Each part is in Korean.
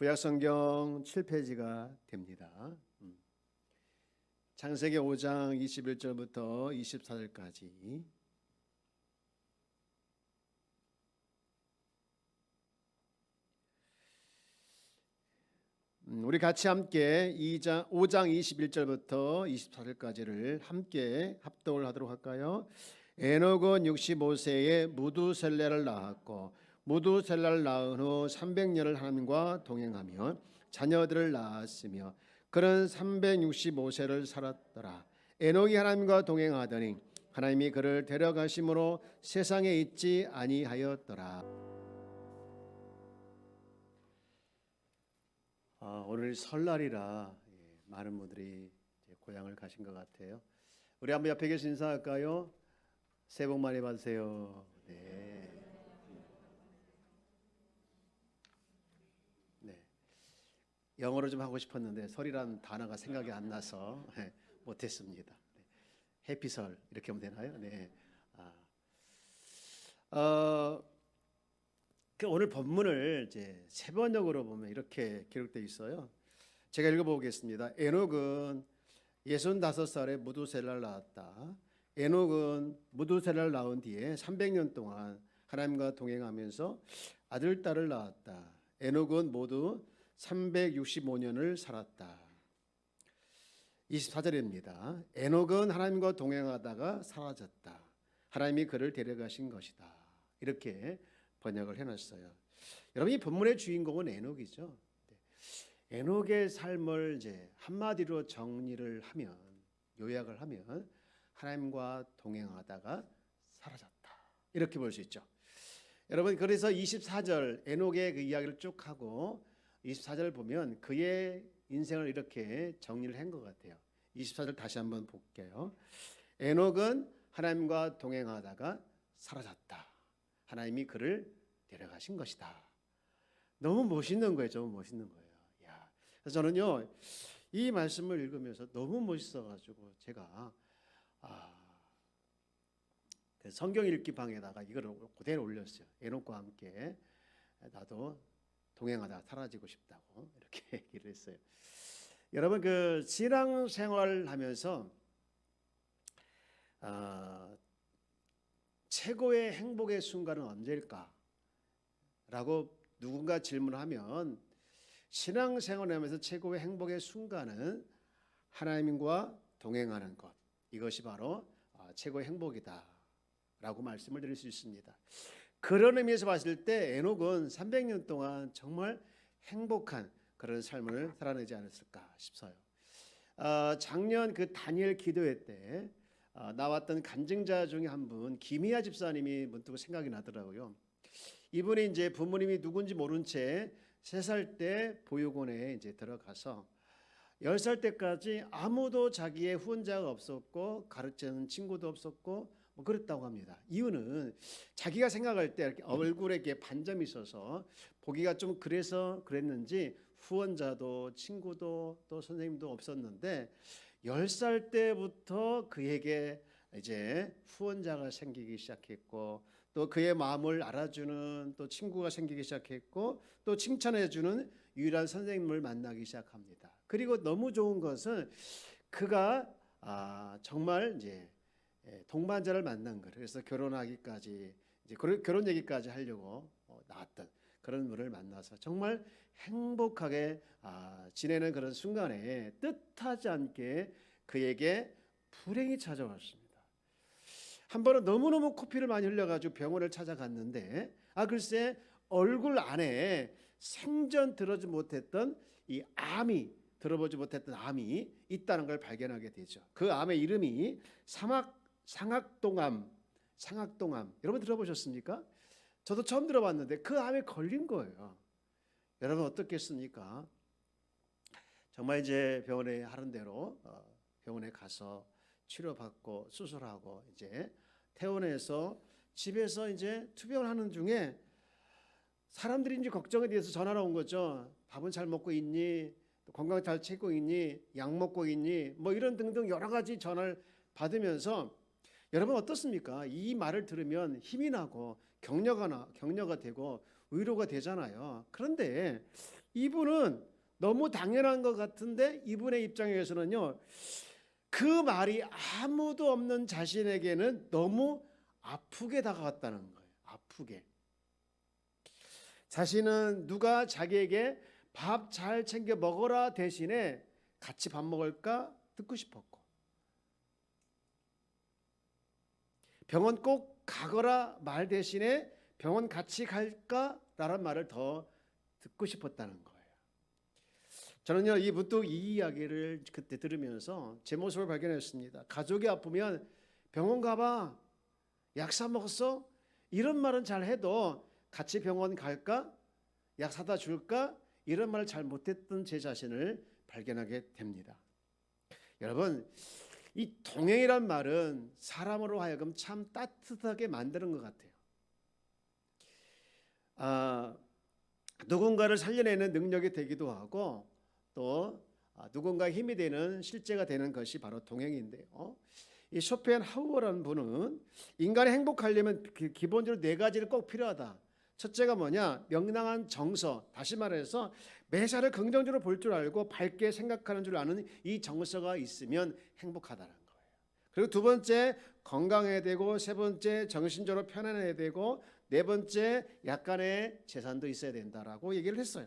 구약성경 7페이지가 됩니다. 창세기 5장 21절부터 24절까지 우리 같이 함께 5장 21절부터 24절까지를 함께 합독을 하도록 할까요? 에녹은 65세에 무두셀레를 낳았고 무두셀레를 낳은 후 300년을 하나님과 동행하며 자녀들을 낳았으며 그는 365세를 살았더라. 에녹이 하나님과 동행하더니 하나님이 그를 데려가심으로 세상에 있지 아니하였더라. 오늘 설날이라 많은 분들이 고향을 가신 것 같아요. 우리 한번 옆에 계신 인사할까요? 새해 복 많이 받으세요. 네. 영어로 좀 하고 싶었는데 설이라는 단어가 생각이 안 나서 못했습니다. 해피설 이렇게 하면 되나요? 네. 오늘 본문을 이제 세 번역으로 보면 이렇게 기록되어 있어요. 제가 읽어보겠습니다. 에녹은 65살에 무두셀라를 낳았다. 에녹은 무두셀라를 낳은 뒤에 300년 동안 하나님과 동행하면서 아들, 딸을 낳았다. 에녹은 모두 365년을 살았다. 24절입니다. 에녹은 하나님과 동행하다가 사라졌다. 하나님이 그를 데려가신 것이다. 이렇게 번역을 해놨어요. 여러분, 이 본문의 주인공은 에녹이죠. 에녹의 삶을 이제 한마디로 정리를 하면, 요약을 하면 하나님과 동행하다가 사라졌다. 이렇게 볼 수 있죠. 여러분, 그래서 24절 에녹의 그 이야기를 쭉 하고 24절을 보면 그의 인생을 이렇게 정리를 한 것 같아요. 24절 다시 한번 볼게요. 에녹은 하나님과 동행하다가 사라졌다. 하나님이 그를 데려가신 것이다. 너무 멋있는 거예요. 너무 멋있는 거예요. 야. 그래서 저는요, 이 말씀을 읽으면서 너무 멋있어가지고 제가 그 성경 읽기 방에다가 이걸 그대로 올렸어요. 에녹과 함께 나도 동행하다 사라지고 싶다고 이렇게 얘기를 했어요. 여러분, 그 신앙생활을 하면서 최고의 행복의 순간은 언제일까? 라고 누군가 질문하면 신앙생활을 하면서 최고의 행복의 순간은 하나님과 동행하는 것, 이것이 바로 최고의 행복이다 라고 말씀을 드릴 수 있습니다. 그런 의미에서 봤을 때 에녹은 300년 동안 정말 행복한 그런 삶을 살아내지 않았을까 싶어요. 작년 그 다니엘 기도회 때 나왔던 간증자 중에 한 분, 김희아 집사님이 문득 생각이 나더라고요. 이분이 이제 부모님이 누군지 모른 채 3살 때 보육원에 이제 들어가서 10살 때까지 아무도 자기의 후원자가 없었고 가르치는 친구도 없었고 뭐 그랬다고 합니다. 이유는 자기가 생각할 때 이렇게 얼굴에 이렇게 반점이 있어서 보기가 좀 그래서 그랬는지 후원자도 친구도 또 선생님도 없었는데 10살 때부터 그에게 이제 후원자가 생기기 시작했고 또 그의 마음을 알아주는 또 친구가 생기기 시작했고 또 칭찬해주는 유일한 선생님을 만나기 시작합니다. 그리고 너무 좋은 것은 그가 정말 이제 동반자를 만난 거예요. 그래서 결혼하기까지 이제 결혼 얘기까지 하려고 나왔던 그런 분을 만나서 정말 행복하게 지내는 그런 순간에 뜻하지 않게 그에게 불행이 찾아왔습니다. 한 번은 너무너무 코피를 많이 흘려가지고 병원을 찾아갔는데 글쎄 얼굴 안에 생전 들어보지 못했던 이 암이 들어보지 못했던 암이 있다는 걸 발견하게 되죠. 그 암의 이름이 상악동암. 여러분 들어보셨습니까? 저도 처음 들어봤는데 그 암에 걸린 거예요. 여러분 어떻겠습니까? 정말 이제 병원에 하는 대로 병원에 가서 치료받고 수술하고 이제 퇴원해서 집에서 이제 투병을 하는 중에 사람들이 이제 걱정에 대해서 전화가 온 거죠. 밥은 잘 먹고 있니? 건강 잘 챙기고 있니? 약 먹고 있니? 뭐 이런 등등 여러 가지 전화를 받으면서 여러분 어떻습니까? 이 말을 들으면 힘이 나고 격려가 되고 위로가 되잖아요. 그런데 이분은 너무 당연한 것 같은데 이분의 입장에서는요, 그 말이 아무도 없는 자신에게는 너무 아프게 다가왔다는 거예요. 아프게. 자신은 누가 자기에게 밥 잘 챙겨 먹어라 대신에 같이 밥 먹을까 듣고 싶었고, 병원 꼭 가거라 말 대신에 병원 같이 갈까 라는 말을 더 듣고 싶었다는 거예요. 저는요, 이 문득 이 이야기를 그때 들으면서 제 모습을 발견했습니다. 가족이 아프면 병원 가봐, 약 사 먹었어? 이런 말은 잘 해도 같이 병원 갈까? 약 사다 줄까? 이런 말을 잘 못했던 제 자신을 발견하게 됩니다. 여러분, 이 동행이란 말은 사람으로 하여금 참 따뜻하게 만드는 것 같아요. 누군가를 살려내는 능력이 되기도 하고 또 누군가의 힘이 되는 실제가 되는 것이 바로 동행인데요. 이 쇼펜하우어라는 분은 인간이 행복하려면 기본적으로 네 가지를 꼭 필요하다. 첫째가 뭐냐? 명랑한 정서, 다시 말해서 매사를 긍정적으로 볼 줄 알고 밝게 생각하는 줄 아는 이 정서가 있으면 행복하다는 거예요. 그리고 두 번째, 건강해야 되고, 세 번째, 정신적으로 편안해야 되고, 네 번째, 약간의 재산도 있어야 된다라고 얘기를 했어요.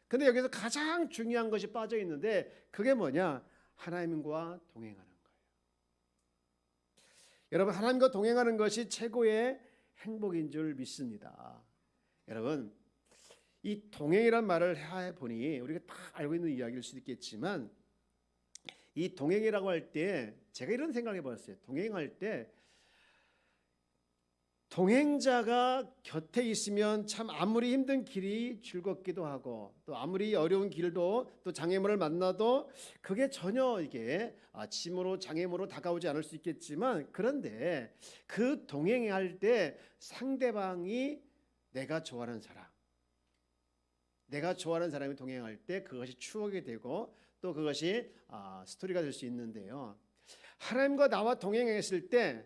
근데 여기서 가장 중요한 것이 빠져 있는데 그게 뭐냐? 하나님과 동행하는 거예요. 여러분, 하나님과 동행하는 것이 최고의 행복인 줄 믿습니다. 여러분, 이 동행이란 말을 해보니 우리가 다 알고 있는 이야기일 수도 있겠지만, 이 동행이라고 할 때 제가 이런 생각을 해봤어요. 동행할 때 동행자가 곁에 있으면 참 아무리 힘든 길이 즐겁기도 하고, 또 아무리 어려운 길도 또 장애물을 만나도 그게 전혀 이게 짐으로 장애물로 다가오지 않을 수 있겠지만, 그런데 그 동행할 때 상대방이 내가 좋아하는 사람, 내가 좋아하는 사람이 동행할 때 그것이 추억이 되고 또 그것이 스토리가 될 수 있는데요. 하나님과 나와 동행했을 때,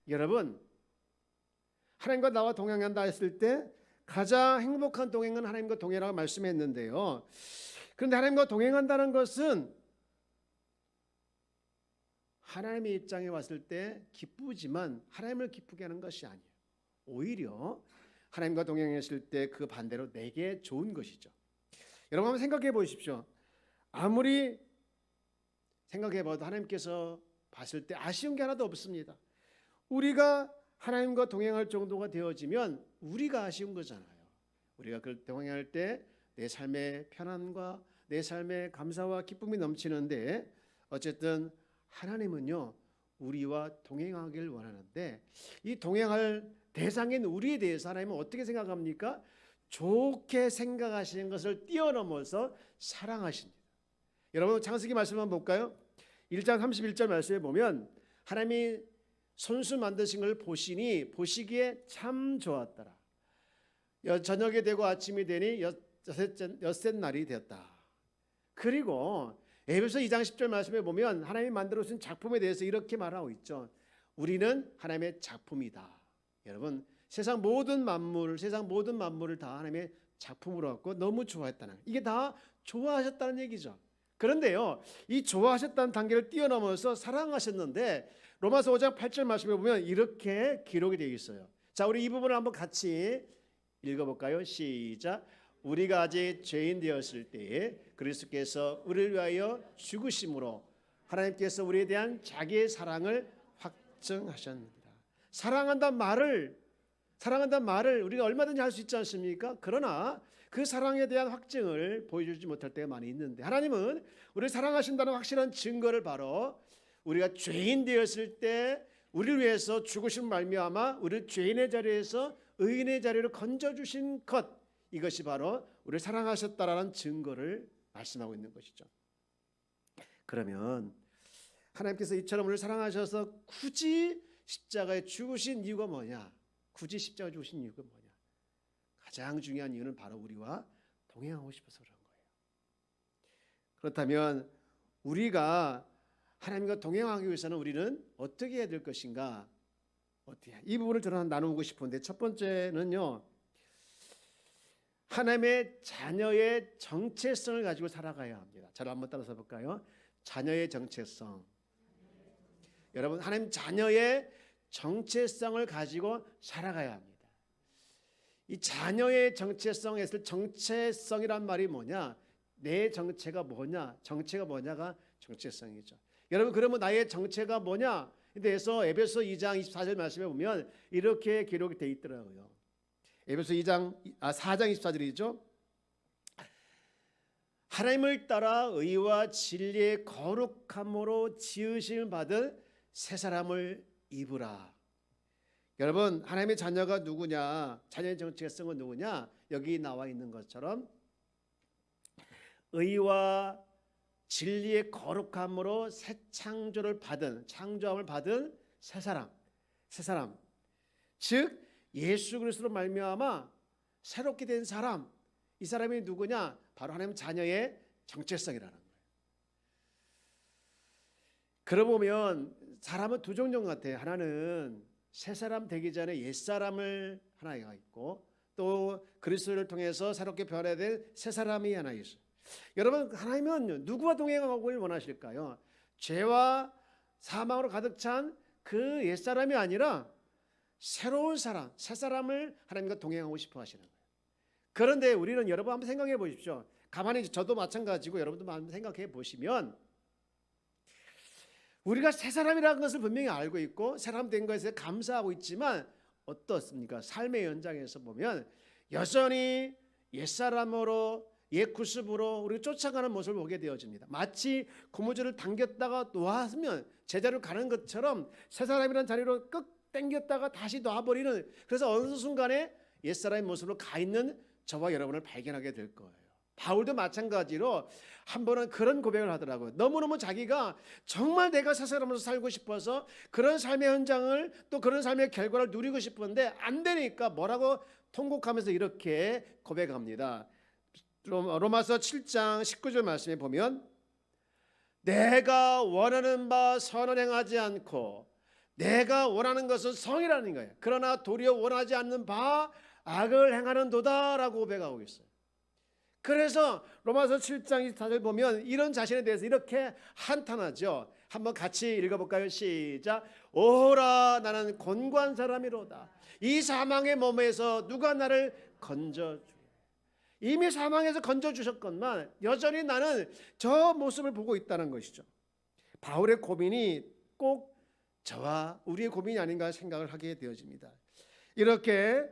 여러분, 하나님과 나와 동행한다 했을 때 가장 행복한 동행은 하나님과 동행이라고 말씀했는데요. 그런데 하나님과 동행한다는 것은 하나님의 입장에 왔을 때 기쁘지만 하나님을 기쁘게 하는 것이 아니에요. 오히려 하나님과 동행했을 때 그 반대로 내게 좋은 것이죠. 여러분 한번 생각해 보십시오. 아무리 생각해 봐도 하나님께서 봤을 때 아쉬운 게 하나도 없습니다. 우리가 하나님과 동행할 정도가 되어지면 우리가 아쉬운 거잖아요. 우리가 그 동행할 때 내 삶의 편안과 내 삶의 감사와 기쁨이 넘치는데, 어쨌든 하나님은요 우리와 동행하길 원하는데, 이 동행할 대상인 우리에 대해서 하나님은 어떻게 생각합니까? 좋게 생각하시는 것을 뛰어넘어서 사랑하십니다. 여러분 창세기 말씀 한번 볼까요? 1장 31절 말씀에 보면 하나님이 손수 만드신 걸 보시니 보시기에 참 좋았더라. 저녁이 되고 아침이 되니 엿새 날이 되었다. 그리고 에베소 2장 10절 말씀에 보면 하나님이 만들어 주신 작품에 대해서 이렇게 말하고 있죠. 우리는 하나님의 작품이다. 여러분 세상 모든 만물을 다 하나님의 작품으로 갖고 너무 좋아했다는, 이게 다 좋아하셨다는 얘기죠. 그런데요, 이 좋아하셨다는 단계를 뛰어넘어서 사랑하셨는데 로마서 5장 8절 말씀에 보면 이렇게 기록이 되어 있어요. 자, 우리 이 부분을 한번 같이 읽어볼까요? 시작. 우리가 아직 죄인 되었을 때에 그리스도께서 우리를 위하여 죽으심으로 하나님께서 우리에 대한 자기의 사랑을 확증하셨습니다. 사랑한다는 말을 우리가 얼마든지 할 수 있지 않습니까? 그러나 그 사랑에 대한 확증을 보여주지 못할 때가 많이 있는데, 하나님은 우리를 사랑하신다는 확실한 증거를 바로 우리가 죄인 되었을 때 우리를 위해서 죽으신 말미암아 우리를 죄인의 자리에서 의인의 자리로 건져주신 것, 이것이 바로 우리를 사랑하셨다라는 증거를 말씀하고 있는 것이죠. 그러면 하나님께서 이처럼 우리를 사랑하셔서 굳이 십자가에 죽으신 이유가 뭐냐? 굳이 십자가에 죽으신 이유가 뭐냐? 가장 중요한 이유는 바로 우리와 동행하고 싶어서 그런 거예요. 그렇다면 우리가 하나님과 동행하기 위해서는 우리는 어떻게 해야 될 것인가? 이 부분을 저는 나누고 싶은데, 첫 번째는요, 하나님의 자녀의 정체성을 가지고 살아가야 합니다. 저를 한번 따라서 볼까요? 자녀의 정체성. 여러분, 하나님 자녀의 정체성을 가지고 살아가야 합니다. 이 자녀의 정체성에서 정체성이란 말이 뭐냐? 내 정체가 뭐냐? 정체가 뭐냐가 정체성이죠. 여러분, 그러면 나의 정체가 뭐냐? 대해서 에베소 2장 24절 말씀에 보면 이렇게 기록이 되어 있더라고요. 에베소 4장 24절이죠. 하나님을 따라 의와 진리의 거룩함으로 지으심을 받은 새 사람을 입으라. 여러분, 하나님의 자녀가 누구냐? 자녀의 정체성은 누구냐? 여기 나와 있는 것처럼 의와 진리의 거룩함으로 새 창조를 받은, 창조함을 받은 새 사람. 즉 예수 그리스도로 말미암아 새롭게 된 사람. 이 사람이 누구냐? 바로 하나님 자녀의 정체성이라는 거예요. 그러고 보면 사람은 두 종류 같아요. 하나는 새 사람 되기 전에 옛 사람을 하나가 있고, 또 그리스도를 통해서 새롭게 변화된 새 사람이 하나 있어요. 여러분, 하나님은 누구와 동행하기를 원하실까요? 죄와 사망으로 가득 찬 그 옛사람이 아니라 새로운 사람, 새 사람을 하나님과 동행하고 싶어 하시는 거예요. 그런데 우리는 여러분 한번 생각해 보십시오. 가만히, 저도 마찬가지고 여러분도 한번 생각해 보시면 우리가 새 사람이라는 것을 분명히 알고 있고 새 사람 된 것에 감사하고 있지만 어떻습니까? 삶의 연장에서 보면 여전히 옛사람으로 옛 구습으로 우리가 쫓아가는 모습을 보게 되어집니다. 마치 고무줄을 당겼다가 놓았으면 제자리로 가는 것처럼 새 사람이라는 자리로 끄 당겼다가 다시 놔버리는, 그래서 어느 순간에 옛사람의 모습으로 가 있는 저와 여러분을 발견하게 될 거예요. 바울도 마찬가지로 한 번은 그런 고백을 하더라고요. 너무너무 자기가 정말 내가 새 사람으로 살고 싶어서 그런 삶의 현장을, 또 그런 삶의 결과를 누리고 싶은데 안 되니까 뭐라고 통곡하면서 이렇게 고백합니다. 로마서 7장 19절 말씀에 보면 내가 원하는 바 선을 행하지 않고 내가 원하는 것은 성이라는 거예요. 그러나 도리어 원하지 않는 바 악을 행하는도다라고 고백하고 있어요. 그래서 로마서 7장 24절 보면 이런 자신에 대해서 이렇게 한탄하죠. 한번 같이 읽어볼까요? 시작. 오라 나는 곤고한 사람이로다. 이 사망의 몸에서 누가 나를 건져주. 이미 사망에서 건져주셨건만 여전히 나는 저 모습을 보고 있다는 것이죠. 바울의 고민이 꼭 저와 우리의 고민이 아닌가 생각을 하게 되어집니다. 이렇게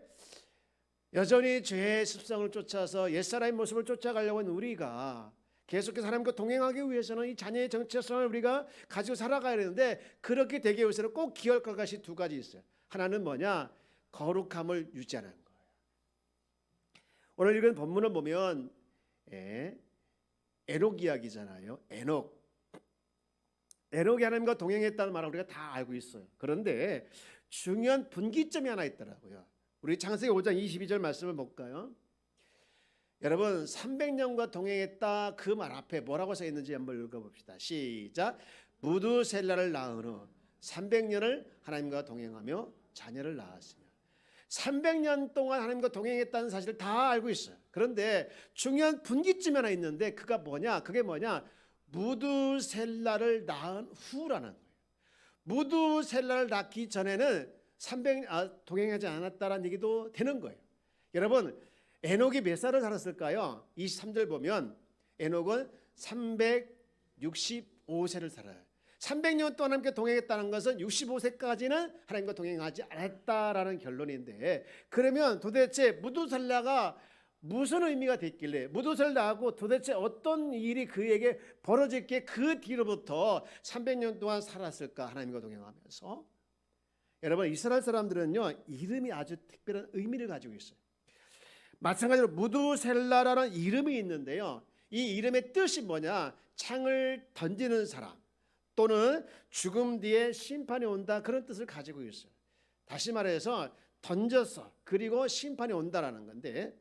여전히 죄의 습성을 쫓아서 옛사람의 모습을 쫓아가려고 하는 우리가 계속해서 하나님과 동행하기 위해서는 이 자녀의 정체성을 우리가 가지고 살아가야 되는데, 그렇게 되기 위해서는 꼭 기억할 것이 두 가지 있어요. 하나는 뭐냐? 거룩함을 유지하는 거예요. 오늘 읽은 본문을 보면 에녹 이야기잖아요. 에녹이 하나님과 동행했다는 말을 우리가 다 알고 있어요. 그런데 중요한 분기점이 하나 있더라고요. 우리 창세기 5장 22절 말씀을 볼까요? 여러분, 300년과 동행했다 그 말 앞에 뭐라고 써 있는지 한번 읽어봅시다. 시작. 무두셀라를 낳은 후 300년을 하나님과 동행하며 자녀를 낳았으며. 300년 동안 하나님과 동행했다는 사실을 다 알고 있어요. 그런데 중요한 분기점이 하나 있는데 그게 뭐냐? 무두셀라를 낳은 후라는 거예요. 무두셀라를 낳기 전에는 동행하지 않았다라는 얘기도 되는 거예요. 여러분, 에녹이 몇 살을 살았을까요? 23절 보면 에녹은 365세를 살아요. 300년 동안 하나님과 동행했다는 것은 65세까지는 하나님과 동행하지 않았다라는 결론인데, 그러면 도대체 무두셀라가 무슨 의미가 됐길래, 무두셀라하고 도대체 어떤 일이 그에게 벌어졌기에 그 뒤로부터 300년 동안 살았을까? 하나님과 동행하면서. 여러분, 이스라엘 사람들은요, 이름이 아주 특별한 의미를 가지고 있어요. 마찬가지로 무두셀라라는 이름이 있는데요, 이 이름의 뜻이 뭐냐? 창을 던지는 사람, 또는 죽음 뒤에 심판이 온다, 그런 뜻을 가지고 있어요. 다시 말해서 던져서 그리고 심판이 온다라는 건데,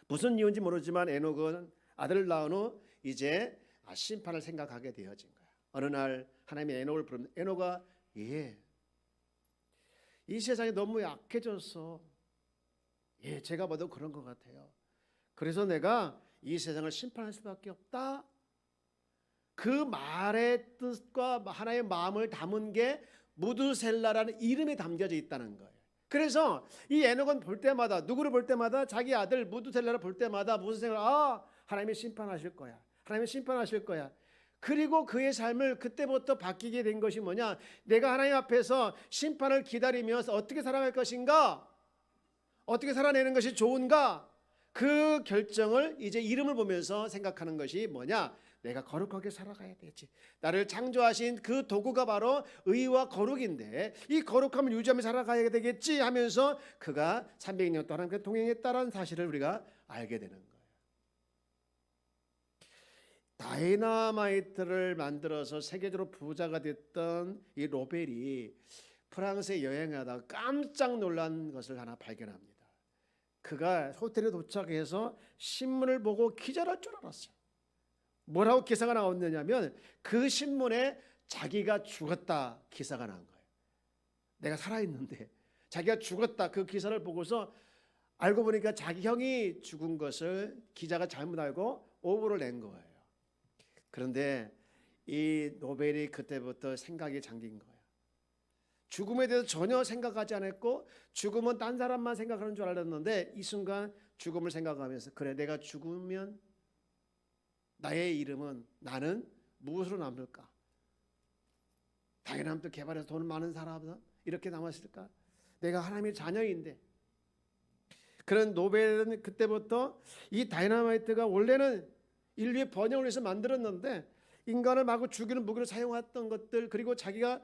무슨 이유인지 모르지만 에녹은 아들을 낳은 후 이제 심판을 생각하게 되어진 거야. 어느 날 하나님이 에녹을 부르면 에녹아, 이 세상이 너무 약해졌어. 제가 봐도 그런 것 같아요. 그래서 내가 이 세상을 심판할 수밖에 없다. 그 말의 뜻과 하나의 마음을 담은 게 무두셀라라는 이름에 담겨져 있다는 거예요. 그래서 이 에녹은 볼 때마다, 누구를 볼 때마다, 자기 아들 무두셀라를 볼 때마다 무슨 생각을, 하나님이 심판하실 거야. 하나님이 심판하실 거야. 그리고 그의 삶을 그때부터 바뀌게 된 것이 뭐냐? 내가 하나님 앞에서 심판을 기다리면서 어떻게 살아갈 것인가? 어떻게 살아내는 것이 좋은가? 그 결정을 이제 이름을 보면서 생각하는 것이 뭐냐? 내가 거룩하게 살아가야 되지. 나를 창조하신 그 도구가 바로 의와 거룩인데 이 거룩함을 유지하며 살아가야 되겠지 하면서 그가 300년 동안 하나님과 동행했다는 사실을 우리가 알게 되는 거예요. 다이너마이트를 만들어서 세계적으로 부자가 됐던 이 로벨이 프랑스에 여행하다가 깜짝 놀란 것을 하나 발견합니다. 그가 호텔에 도착해서 신문을 보고 기절할 줄 알았어요. 뭐라고 기사가 나왔느냐면 그 신문에 자기가 죽었다 기사가 난 거예요. 내가 살아있는데 자기가 죽었다 그 기사를 보고서 알고 보니까 자기 형이 죽은 것을 기자가 잘못 알고 오보를 낸 거예요. 그런데 이 노벨이 그때부터 생각이 잠긴 거예요. 죽음에 대해서 전혀 생각하지 않았고 죽음은 딴 사람만 생각하는 줄 알았는데 이 순간 죽음을 생각하면서 그래 내가 죽으면 나의 이름은 나는 무엇으로 남을까? 다이너마이트 개발해서 돈 많은 사람은 이렇게 남았을까? 내가 하나님의 자녀인데. 그런 노벨은 그때부터 이 다이너마이트가 원래는 인류의 번영을 위해서 만들었는데 인간을 마구 죽이는 무기로 사용했던 것들 그리고 자기가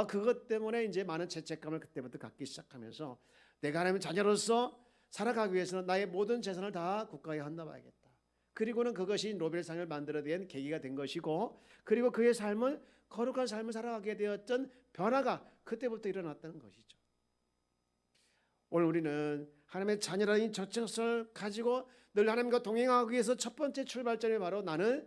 그것 때문에 이제 많은 죄책감을 그때부터 갖기 시작하면서 내가 하나님의 자녀로서 살아가기 위해서는 나의 모든 재산을 다 국가에 헌납하겠다. 그리고는 그것이 노벨상을 만들어낸 계기가 된 것이고 그리고 그의 삶은 거룩한 삶을 살아가게 되었던 변화가 그때부터 일어났다는 것이죠. 오늘 우리는 하나님의 자녀라는 정체성을 가지고 늘 하나님과 동행하기 위해서 첫 번째 출발점이 바로 나는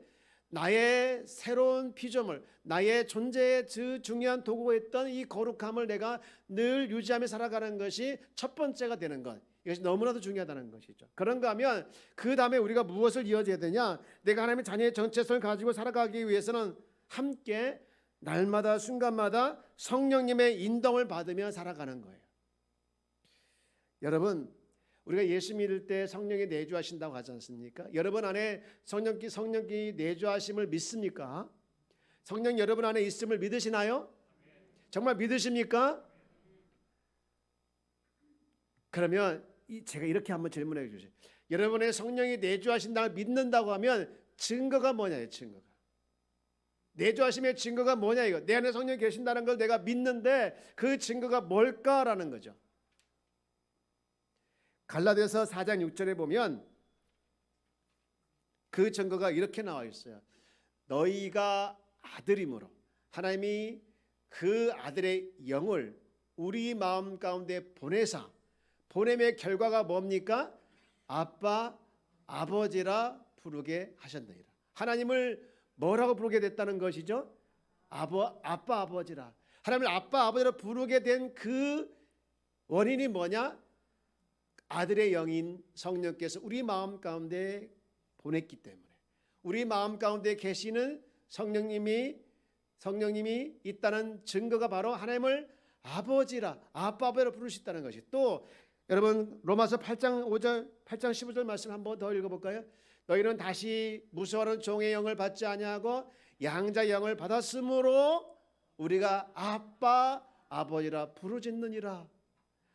나의 새로운 피조물, 나의 존재의 중요한 도구가 있던 이 거룩함을 내가 늘 유지하며 살아가는 것이 첫 번째가 되는 것. 이것이 너무나도 중요하다는 것이죠. 그런가 하면 그 다음에 우리가 무엇을 이어져야 되냐? 내가 하나님의 자녀의 정체성을 가지고 살아가기 위해서는 함께 날마다 순간마다 성령님의 인도를 받으며 살아가는 거예요. 여러분 우리가 예수 믿을 때 성령이 내주하신다고 하지 않습니까? 여러분 안에 성령이 내주하심을 믿습니까? 성령 여러분 안에 있음을 믿으시나요? 정말 믿으십니까? 그러면 제가 이렇게 한번 질문해 주세요. 여러분의 성령이 내주하신다고 믿는다고 하면 증거가 뭐냐요? 증거가. 내주하심의 증거가 뭐냐 이거. 내 안에 성령이 계신다는 걸 내가 믿는데 그 증거가 뭘까라는 거죠. 갈라디아서 4장 6절에 보면 그 증거가 이렇게 나와 있어요. 너희가 아들이므로 하나님이 그 아들의 영을 우리 마음 가운데 보내사 보냄의 결과가 뭡니까? 아빠, 아버지라 부르게 하셨느니라. 하나님을 뭐라고 부르게 됐다는 것이죠? 아빠, 아버지라. 하나님을 아빠, 아버지라 부르게 된 그 원인이 뭐냐? 아들의 영인 성령께서 우리 마음 가운데 보냈기 때문에 우리 마음 가운데 계시는 성령님이 있다는 증거가 바로 하나님을 아버지라 아빠로 부르셨다는 것이. 또 여러분 로마서 8장 5절 8장 15절 말씀 한번 더 읽어볼까요? 너희는 다시 무서워하는 종의 영을 받지 아니하고 양자의 영을 받았으므로 우리가 아빠 아버지라 부르짖느니라.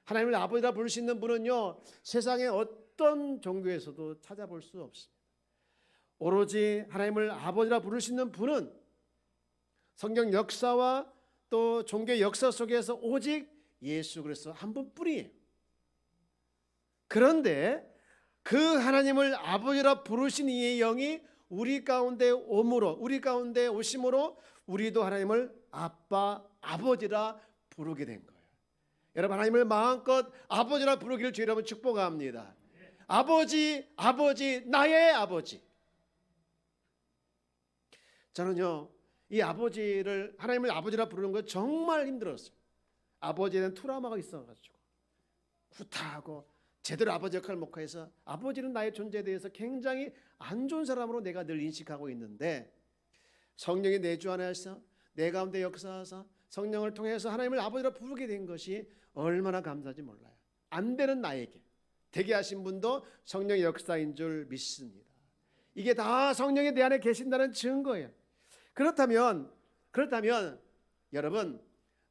하나님을 아버지라 부를 수 있는 분은요 세상의 어떤 종교에서도 찾아볼 수 없습니다. 오로지 하나님을 아버지라 부를 수 있는 분은 성경 역사와 또 종교 역사 속에서 오직 예수 그리스도 한 분뿐이에요. 그런데 그 하나님을 아버지라 부르신 이의 영이 우리 가운데 오심으로 우리도 하나님을 아빠 아버지라 부르게 된 거예요. 여러분 하나님을 마음껏 아버지라 부르기를 주여 여러분 축복합니다. 아버지 나의 아버지. 저는요 이 아버지를 하나님을 아버지라 부르는 거 정말 힘들었어요. 아버지에는 트라우마가 있어가지고 후타하고 제대로 아버지 역할을 목화해서 아버지는 나의 존재에 대해서 굉장히 안 좋은 사람으로 내가 늘 인식하고 있는데, 성령이 내 주 안에서 내 가운데 역사하사 성령을 통해서 하나님을 아버지로 부르게 된 것이 얼마나 감사한지 몰라요. 안 되는 나에게 되게 하신 분도 성령의 역사인 줄 믿습니다. 이게 다 성령이 내 안에 계신다는 증거예요. 그렇다면 여러분,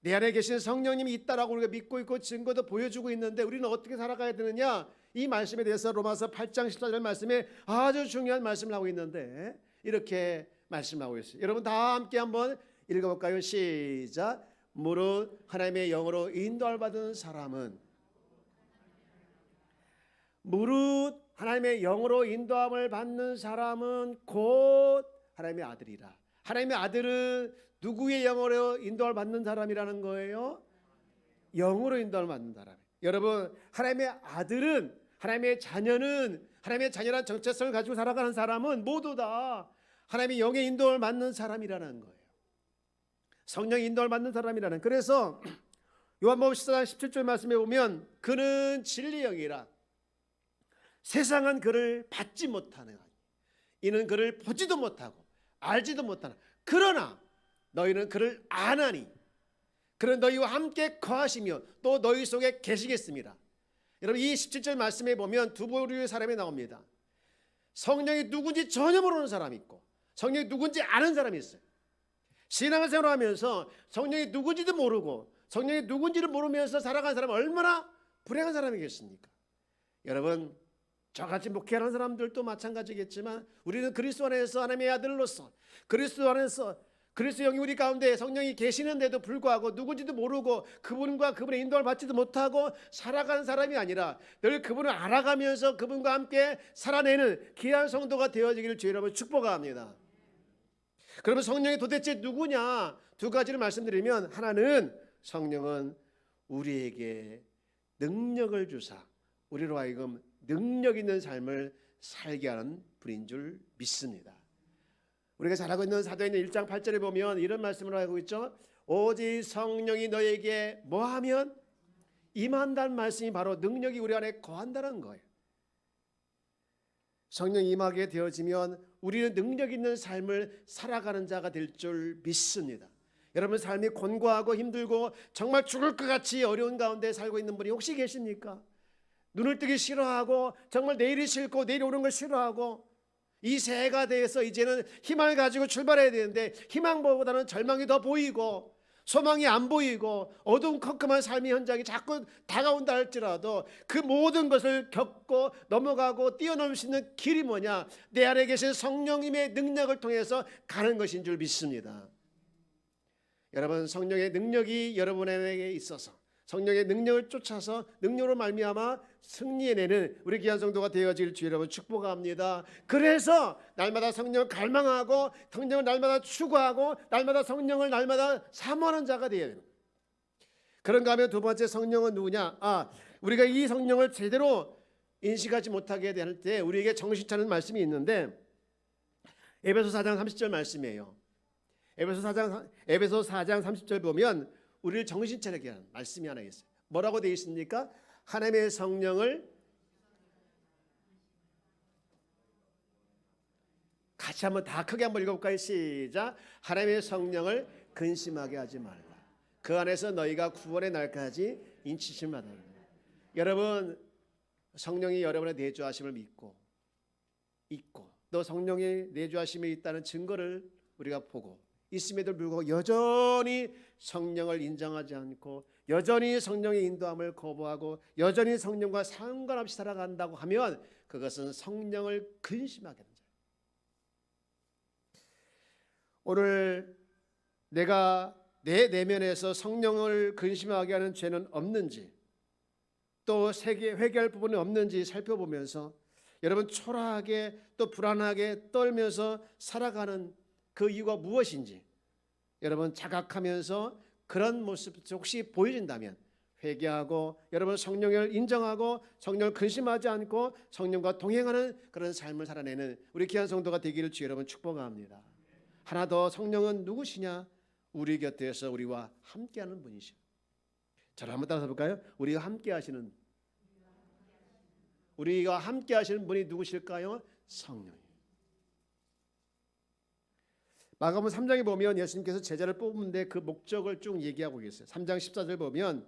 내 안에 계신 성령님이 있다라고 우리가 믿고 있고 증거도 보여주고 있는데 우리는 어떻게 살아가야 되느냐? 이 말씀에 대해서 로마서 8장 14절 말씀에 아주 중요한 말씀을 하고 있는데, 이렇게 말씀하고 있어요. 여러분 다 함께 한번 읽어볼까요? 시작. 무릇 하나님의 영으로 인도를 받은 사람은, 무릇 하나님의 영으로 인도함을 받는 사람은 곧 하나님의 아들이라. 하나님의 아들은 누구의 영으로 인도를 받는 사람이라는 거예요? 영으로 인도를 받는 사람. 여러분, 하나님의 아들은, 하나님의 자녀는, 하나님의 자녀란 정체성을 가지고 살아가는 사람은 모두 다 하나님의 영의 인도를 받는 사람이라는 거예요. 성령의 인도를 받는 사람이라는. 그래서 요한복음 14장 17절 말씀에 보면 그는 진리의 영이라 세상은 그를 받지 못하는, 이는 그를 보지도 못하고 알지도 못하나 그러나 너희는 그를 아나니 그는 너희와 함께 거하시며 또 너희 속에 계시겠습니다. 여러분, 이 17절 말씀에 보면 두 부류의 사람이 나옵니다. 성령이 누군지 전혀 모르는 사람이 있고 성령이 누군지 아는 사람이 있어요. 신앙생활을 하면서 성령이 누군지도 모르고 성령이 누군지를 모르면서 살아가는 사람은 얼마나 불행한 사람이겠습니까? 여러분, 저같이 목회하는 사람들도 마찬가지겠지만 우리는 그리스도 안에서 하나님의 아들로서 그리스도 안에서 그리스도 영이 우리 가운데 성령이 계시는데도 불구하고 누군지도 모르고 그분과 그분의 인도를 받지도 못하고 살아가는 사람이 아니라 늘 그분을 알아가면서 그분과 함께 살아내는 귀한 성도가 되어지기를 주의 이름으로 축복합니다. 그러면 성령이 도대체 누구냐? 두 가지를 말씀드리면, 하나는 성령은 우리에게 능력을 주사 우리로 하여금 능력 있는 삶을 살게 하는 분인 줄 믿습니다. 우리가 잘 알고 있는 사도행전 1장 8절에 보면 이런 말씀을 하고 있죠. 오직 성령이 너에게 뭐하면 임한다는 말씀이 바로 능력이 우리 안에 거한다는 거예요. 성령이 임하게 되어지면 우리는 능력 있는 삶을 살아가는 자가 될 줄 믿습니다. 여러분, 삶이 곤고하고 힘들고 정말 죽을 것 같이 어려운 가운데 살고 있는 분이 혹시 계십니까? 눈을 뜨기 싫어하고 정말 내일이 싫고 내일 오는 걸 싫어하고 이 새해가 돼서 이제는 희망을 가지고 출발해야 되는데 희망보다는 절망이 더 보이고 소망이 안 보이고 어두운 컴컴한 삶의 현장이 자꾸 다가온다 할지라도 그 모든 것을 겪고 넘어가고 뛰어넘을 수 있는 길이 뭐냐? 내 안에 계신 성령님의 능력을 통해서 가는 것인 줄 믿습니다. 여러분, 성령의 능력이 여러분에게 있어서 성령의 능력을 쫓아서 능력으로 말미암아 승리해내는 우리 귀한 성도가 되어질 주 여러분 축복합니다. 그래서 날마다 성령을 갈망하고 성령을 날마다 추구하고 날마다 성령을 날마다 사모하는 자가 되어야 됩니다. 그런가 하면 두 번째 성령은 누구냐? 우리가 이 성령을 제대로 인식하지 못하게 될 때 우리에게 정신 차리는 말씀이 있는데 에베소 4장 30절 말씀이에요. 에베소 4장 30절 보면 우리를 정신 차리게 하는 말씀이 하나 있어요. 뭐라고 되어 있습니까? 하나님의 성령을 같이 한번 다 크게 한번 읽어볼까요? 시작. 하나님의 성령을 근심하게 하지 말라. 그 안에서 너희가 구원의 날까지 인치심 받아라. 여러분, 성령이 여러분의 내주하심을 믿고 있고 또 성령의 내주하심이 있다는 증거를 우리가 보고 있음에도 불구하고 여전히 성령을 인정하지 않고 여전히 성령의 인도함을 거부하고 여전히 성령과 상관없이 살아간다고 하면 그것은 성령을 근심하게 하는 자예요. 오늘 내가 내 내면에서 성령을 근심하게 하는 죄는 없는지 또 회개할 부분이 없는지 살펴보면서 여러분 초라하게 또 불안하게 떨면서 살아가는 그 이유가 무엇인지 여러분 자각하면서 그런 모습 혹시 보여진다면 회개하고 여러분 성령을 인정하고 성령을 근심하지 않고 성령과 동행하는 그런 삶을 살아내는 우리 귀한 성도가 되기를 주 여러분 축복합니다. 하나 더, 성령은 누구시냐? 우리 곁에서 우리와 함께하는 분이시오. 저를 한번 따라서 볼까요? 우리와 함께하시는 우리가 함께 하시는 분이 누구실까요? 성령님. 마가복음 3장에 보면 예수님께서 제자를 뽑는데 그 목적을 쭉 얘기하고 계세요. 3장 14절 보면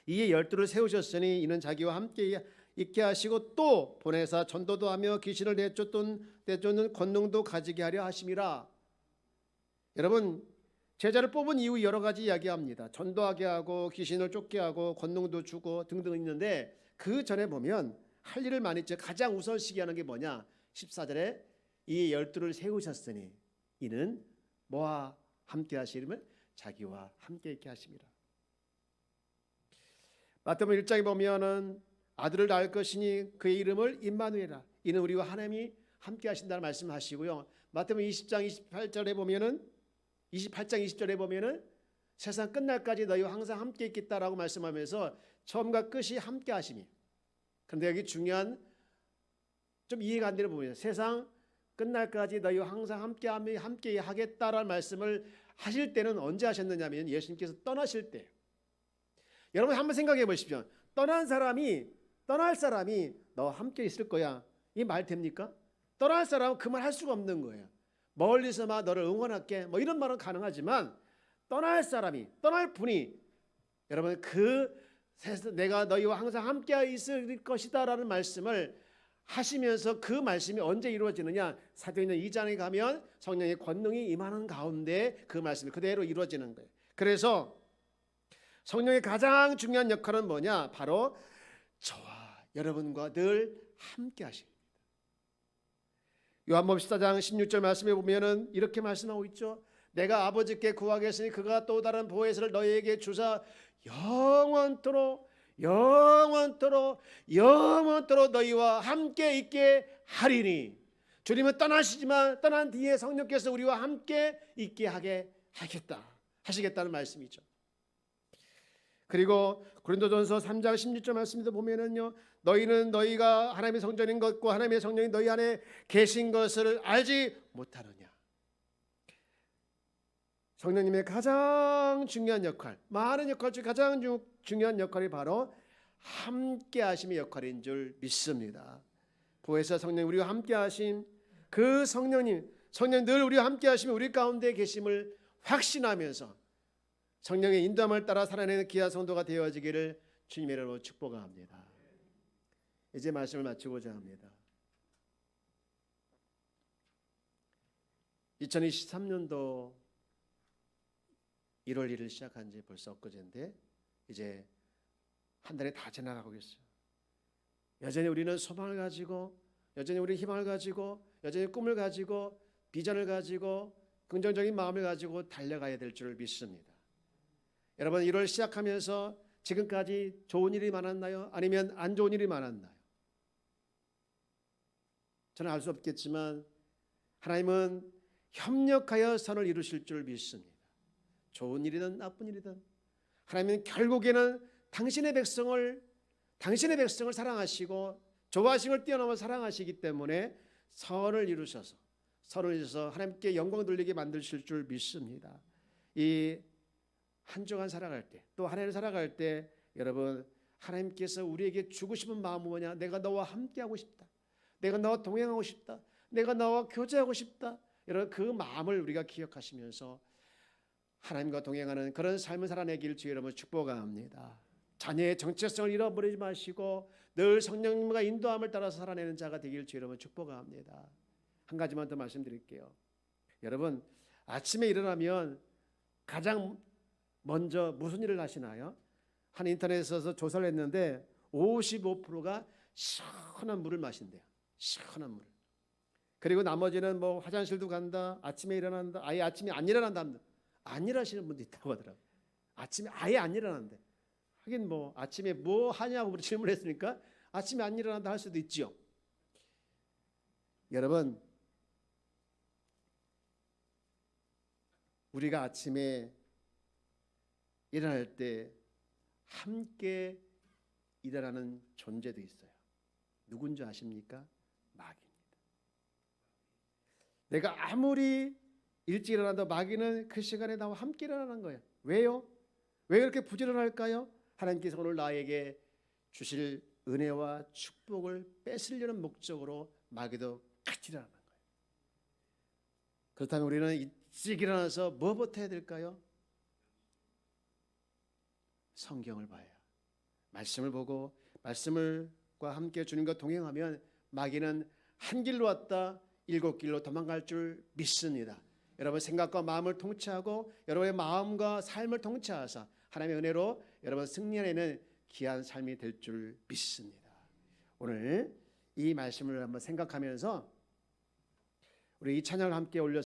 이에 12를 세우셨으니 이는 자기와 함께 있게 하시고 또 보내사 전도도 하며 귀신을 내쫓는 권능도 가지게 하려 하심이라. 여러분, 제자를 뽑은 이유 여러 가지 이야기합니다. 전도하게 하고 귀신을 쫓게 하고 권능도 주고 등등 있는데 그 전에 보면 할 일을 많이 했죠. 가장 우선시기 하는 게 뭐냐? 14절에 이에 12를 세우셨으니 이는 뭐와 함께 하시려면 자기와 함께 있게 하심이라. 마태복음 1장에 보면은 아들을 낳을 것이니 그의 이름을 임마누엘이라. 이는 우리와 하나님이 함께 하신다는 말씀하시고요. 마태복음 20장 28절에 보면은 28장 20절에 보면은 세상 끝날까지 너희와 항상 함께 있겠다라고 말씀하면서 처음과 끝이 함께 하심이. 그런데 여기 중요한 좀 이해가 안 되는 부분이에요. 세상 끝날까지 너희와 항상 함께 하겠다라는 말씀을 하실 때는 언제 하셨느냐면 예수님께서 떠나실 때. 여러분 한번 생각해 보십시오. 떠날 사람이 너와 함께 있을 거야. 이 말 됩니까? 떠날 사람은 그 말 할 수가 없는 거예요. 멀리서 막 너를 응원할게 뭐 이런 말은 가능하지만 떠날 분이 여러분 내가 너희와 항상 함께 있을 것이다라는 말씀을 하시면서 그 말씀이 언제 이루어지느냐? 사도행전 2장에 가면 성령의 권능이 임하는 가운데 그 말씀이 그대로 이루어지는 거예요. 그래서 성령의 가장 중요한 역할은 뭐냐? 바로 저와 여러분과 늘 함께 하십니다. 요한복음 14장 16절 말씀에 보면은 이렇게 말씀하고 있죠. 내가 아버지께 구하겠으니 그가 또 다른 보혜사를 너희에게 주사 영원토록 너희와 함께 있게 하리니. 주님은 떠나시지만 떠난 뒤에 성령께서 우리와 함께 있게 하시겠다는 말씀이죠. 그리고 고린도전서 3장 16절 말씀에도 보면은요, 너희는 너희가 하나님의 성전인 것과 하나님의 성령이 너희 안에 계신 것을 알지 못하느냐. 성령님의 가장 중요한 역할, 많은 역할 중 가장 중요한 역할이 바로 함께 하심의 역할인 줄 믿습니다. 보혜사 성령 우리와 함께 하신 그 성령님 늘 우리와 함께 하시며 우리 가운데 계심을 확신하면서 성령의 인도함을 따라 살아내는 귀한 성도가 되어지기를 주님의 이름으로 축복합니다. 이제 말씀을 마치고자 합니다. 2023년도 1월 1일 시작한 지 벌써 엊그제인데 이제 한 달이 다 지나가고 있어요. 여전히 우리는 소망을 가지고, 여전히 우리 희망을 가지고, 여전히 꿈을 가지고, 비전을 가지고, 긍정적인 마음을 가지고 달려가야 될 줄 믿습니다. 여러분 1월 시작하면서 지금까지 좋은 일이 많았나요? 아니면 안 좋은 일이 많았나요? 저는 알 수 없겠지만 하나님은 협력하여 선을 이루실 줄 믿습니다. 좋은 일이든 나쁜 일이든 하나님은 결국에는 당신의 백성을 사랑하시고 좋아하심을 뛰어넘어 사랑하시기 때문에 선을 이루셔서 하나님께 영광 돌리게 만드실 줄 믿습니다. 이 한 주간 살아갈 때, 또 한 해를 살아갈 때 여러분 하나님께서 우리에게 주고 싶은 마음은 뭐냐? 내가 너와 함께하고 싶다. 내가 너와 동행하고 싶다. 내가 너와 교제하고 싶다. 여러분 그 마음을 우리가 기억하시면서 하나님과 동행하는 그런 삶을 살아내길 주의 이름으로 축복합니다. 자녀의 정체성을 잃어버리지 마시고 늘 성령님과 인도함을 따라서 살아내는 자가 되길 주의 이름으로 축복합니다. 한 가지만 더 말씀드릴게요. 여러분 아침에 일어나면 가장 먼저 무슨 일을 하시나요? 한 인터넷에서 조사를 했는데 55%가 시원한 물을 마신대요. 시원한 물. 그리고 나머지는 뭐 화장실도 간다, 아침에 일어난다, 아예 아침에 안 일어난다. 안 일하시는 분도 있다고 하더라고요. 아침에 아예 안 일어난대. 하긴 뭐 아침에 뭐 하냐고 질문했으니까 아침에 안 일어난다 할 수도 있죠. 여러분 우리가 아침에 일어날 때 함께 일어나는 존재도 있어요. 누군지 아십니까? 마귀입니다. 내가 아무리 일찍 일어난다 마귀는 그 시간에 나와 함께 일어나는 거예요. 왜요? 왜 그렇게 부지런할까요? 하나님께서 오늘 나에게 주실 은혜와 축복을 뺏으려는 목적으로 마귀도 칼질하는 거예요. 그렇다면 우리는 일찍 일어나서 뭐부터 해야 될까요? 성경을 봐야, 말씀을 보고 말씀과 함께 주님과 동행하면 마귀는 한 길로 왔다 7길로 도망갈 줄 믿습니다. 여러분 생각과 마음을 통치하고 여러분의 마음과 삶을 통치하사 하나님의 은혜로 여러분 승리하는 귀한 삶이 될 줄 믿습니다. 오늘 이 말씀을 한번 생각하면서 우리 이 찬양을 함께 올려